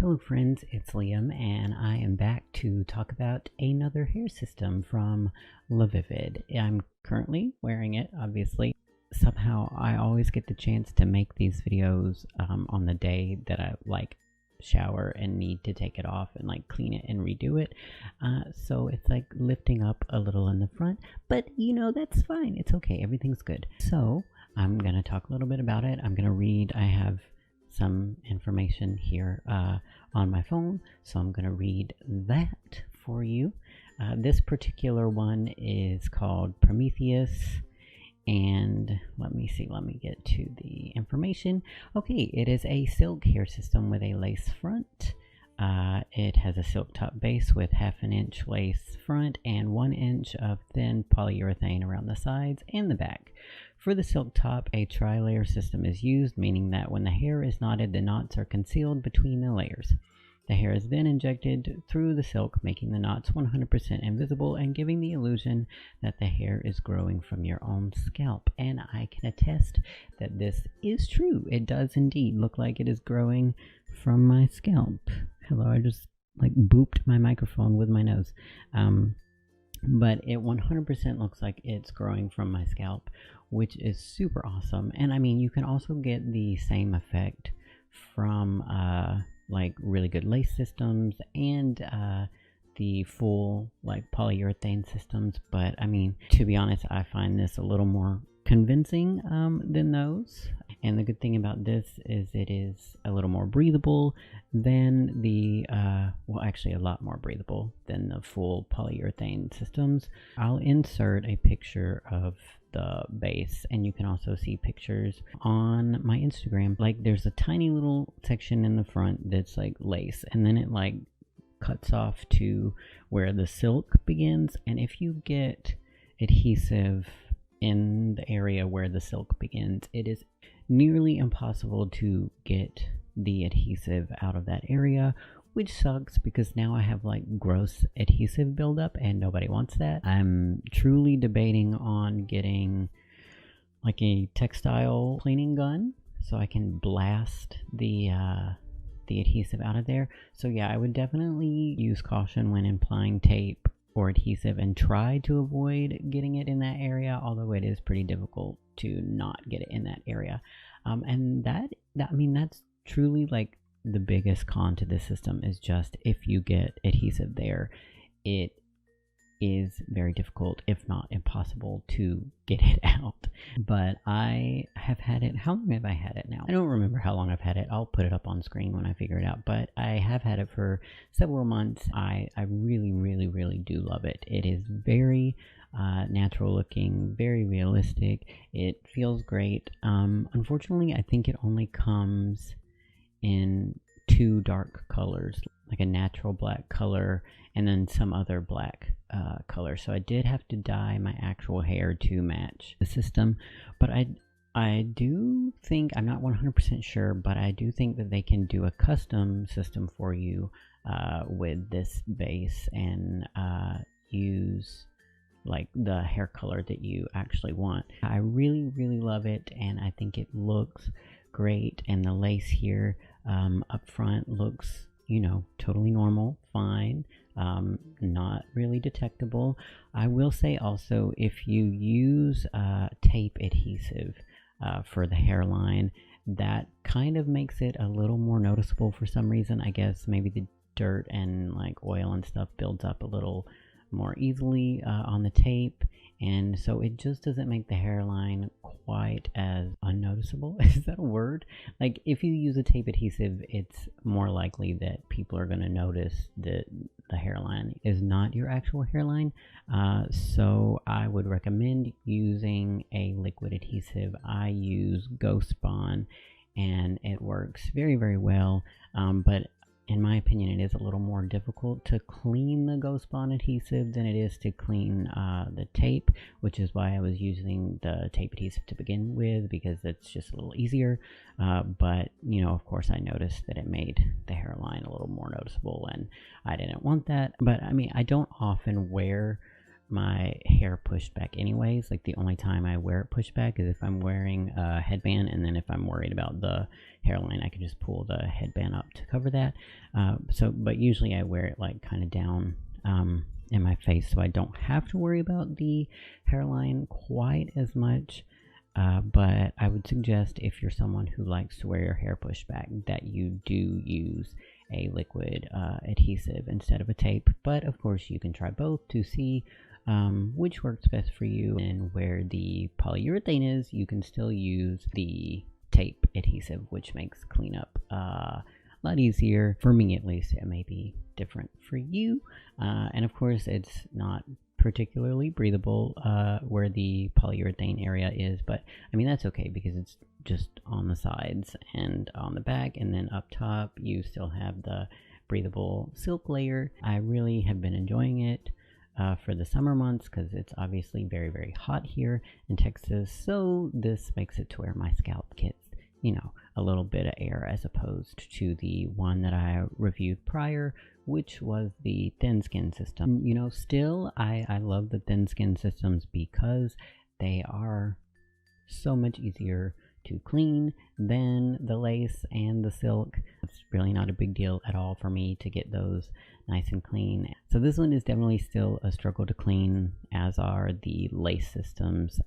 Hello friends, it's Liam and I am back to talk about another hair system from LaVivid. I'm currently wearing it, obviously. Somehow I always get the chance to make these videos on the day that I shower and need to take it off and clean it and redo it. So it's lifting up a little in the front, but that's fine. It's okay. Everything's good. So I'm going to talk a little bit about it. I'm going to read. I have some information here on my phone, so I'm going to read that for you. This particular one is called Prometheus, and let me get to the information. Okay, it is a silk hair system with a lace front. It has a silk top base with 1/2 inch lace front and 1 inch of thin polyurethane around the sides and the back. For the silk top, a tri-layer system is used, meaning that when the hair is knotted, the knots are concealed between the layers. The hair is then injected through the silk, making the knots 100% invisible and giving the illusion that the hair is growing from your own scalp. And I can attest that this is true. It does indeed look like it is growing from my scalp. Hello, I just booped my microphone with my nose. But it 100% looks like it's growing from my scalp, which is super awesome. And I mean, you can also get the same effect from really good lace systems and the full polyurethane systems. But I mean, to be honest, I find this a little more convincing than those. And the good thing about this is it is a little more breathable than the well, actually a lot more breathable than the full polyurethane systems. I'll insert a picture of the base, and you can also see pictures on my Instagram. There's a tiny little section in the front that's lace, and then it cuts off to where the silk begins. And if you get adhesive in the area where the silk begins, it is nearly impossible to get the adhesive out of that area, which sucks because now I have gross adhesive buildup and nobody wants that. I'm truly debating on getting a textile cleaning gun so I can blast the adhesive out of there. So yeah, I would definitely use caution when applying tape or adhesive and try to avoid getting it in that area, although it is pretty difficult to not get it in that area. And that's truly the biggest con to this system is just if you get adhesive there, it is very difficult, if not impossible, to get it out. But I have had it. How long have I had it now? I don't remember how long I've had it. I'll put it up on screen when I figure it out. But I have had it for several months. I really do love it. It is very natural looking, very realistic. It feels great. Unfortunately, I think it only comes in 2 dark colors, a natural black color and then some other black color. So I did have to dye my actual hair to match the system. But I do think, I'm not 100% sure, but I do think that they can do a custom system for you with this base and use the hair color that you actually want. I really love it, and I think it looks great. And the lace here up front looks totally normal, fine, not really detectable. I will say also, if you use tape adhesive for the hairline, that kind of makes it a little more noticeable for some reason. I guess maybe the dirt and oil and stuff builds up a little more easily on the tape, and so it just doesn't make the hairline quite as unnoticeable. Is that a word? If you use a tape adhesive, it's more likely that people are going to notice that the hairline is not your actual hairline. So I would recommend using a liquid adhesive. I use Ghost Bond and it works very well, but in my opinion, it is a little more difficult to clean the Ghost Bond adhesive than it is to clean the tape, which is why I was using the tape adhesive to begin with, because it's just a little easier. But, of course, I noticed that it made the hairline a little more noticeable, and I didn't want that. But, I mean, I don't often wear my hair pushed back anyways. Like the only time I wear it pushed back is if I'm wearing a headband, and then if I'm worried about the hairline, I can just pull the headband up to cover that. But usually I wear it like kind of down in my face, so I don't have to worry about the hairline quite as much. But I would suggest, if you're someone who likes to wear your hair pushed back, that you do use a liquid adhesive instead of a tape. But of course you can try both to see which works best for you. And where the polyurethane is, you can still use the tape adhesive, which makes cleanup a lot easier. For me at least. It may be different for you. And of course it's not particularly breathable where the polyurethane area is, but I mean that's okay because it's just on the sides and on the back, and then up top you still have the breathable silk layer. I really have been enjoying it for the summer months because it's obviously very, very hot here in Texas, so this makes it to where my scalp gets, you know, a little bit of air, as opposed to the one that I reviewed prior, which was the thin skin system. You know, still I love the thin skin systems because they are so much easier to clean than the lace and the silk. It's really not a big deal at all for me to get those nice and clean. So this one is definitely still a struggle to clean, as are the lace systems.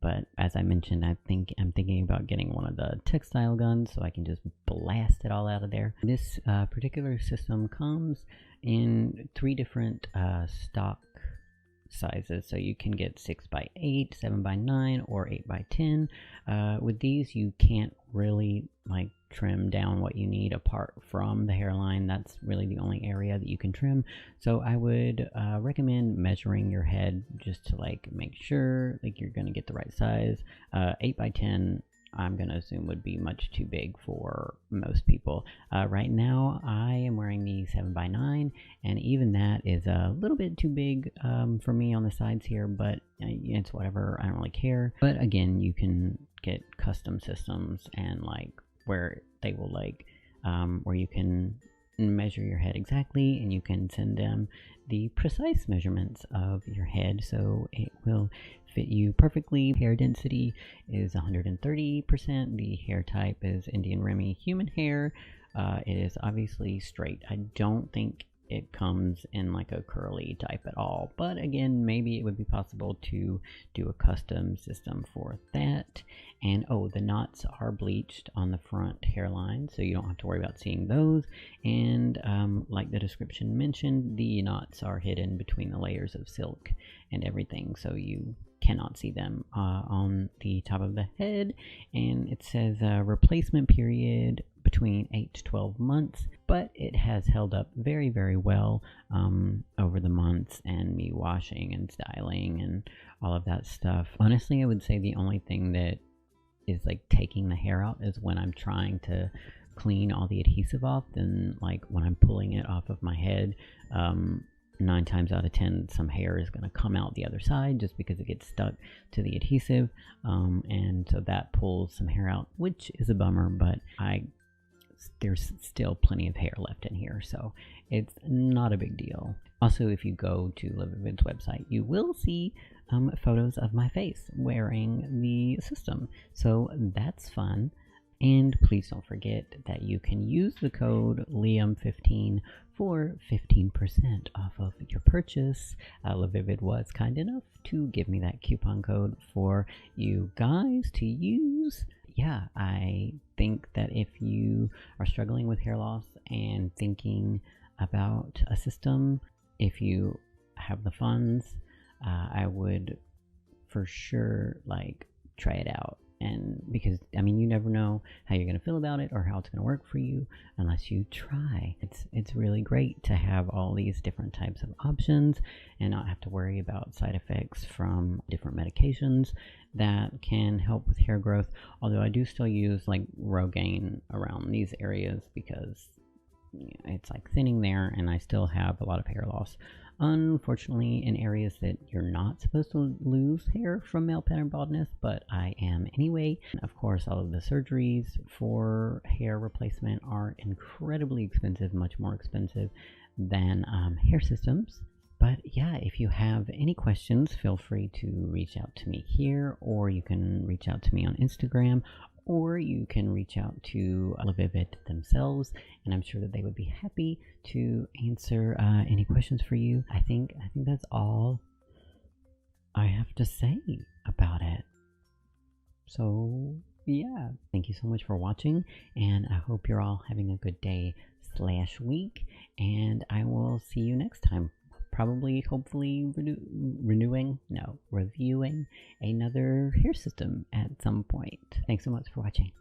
But as I mentioned, I'm thinking about getting one of the textile guns so I can just blast it all out of there. This particular system comes in 3 different stock sizes, so you can get 6x8, 7x9, or 8x10. With these, you can't really like trim down what you need apart from the hairline. That's really the only area that you can trim. So I would recommend measuring your head just to like make sure like you're gonna get the right size. 8x10 I'm gonna assume would be much too big for most people. Right now I am wearing the 7x9, and even that is a little bit too big for me on the sides here, but it's whatever, I don't really care. But again, you can get custom systems and like where they will like where you can measure your head exactly, and you can send them the precise measurements of your head so it will fit you perfectly. Hair density is 130%. The hair type is Indian Remy human hair. It is obviously straight. I don't think it comes in like a curly type at all, but again, maybe it would be possible to do a custom system for that. And oh, the knots are bleached on the front hairline, so you don't have to worry about seeing those. And like the description mentioned, the knots are hidden between the layers of silk and everything, so you cannot see them on the top of the head. And it says replacement period between 8 to 12 months, but it has held up very, very well over the months, and me washing and styling and all of that stuff. Honestly, I would say the only thing that is like taking the hair out is when I'm trying to clean all the adhesive off. Then like when I'm pulling it off of my head, 9 times out of 10 some hair is going to come out the other side just because it gets stuck to the adhesive, and so that pulls some hair out, which is a bummer, but there's still plenty of hair left in here, so it's not a big deal. Also, if you go to LaVivid's website, you will see photos of my face wearing the system, so that's fun. And please don't forget that you can use the code LIAM15 for 15% off of your purchase. LaVivid was kind enough to give me that coupon code for you guys to use. Yeah, I think that if you are struggling with hair loss and thinking about a system, if you have the funds, I would for sure like try it out. And because I mean, you never know how you're going to feel about it or how it's going to work for you unless you try. It's really great to have all these different types of options and not have to worry about side effects from different medications that can help with hair growth. Although I do still use like Rogaine around these areas because it's like thinning there, and I still have a lot of hair loss, unfortunately, in areas that you're not supposed to lose hair from male pattern baldness, but I am anyway. Of course, all of the surgeries for hair replacement are incredibly expensive, much more expensive than hair systems, But yeah, if you have any questions, feel free to reach out to me here, or you can reach out to me on Instagram, or you can reach out to LaVivid themselves, and I'm sure that they would be happy to answer any questions for you. I think that's all I have to say about it. So yeah, thank you so much for watching, and I hope you're all having a good day / week, and I will see you next time. Probably, hopefully, reviewing another hair system at some point. Thanks so much for watching.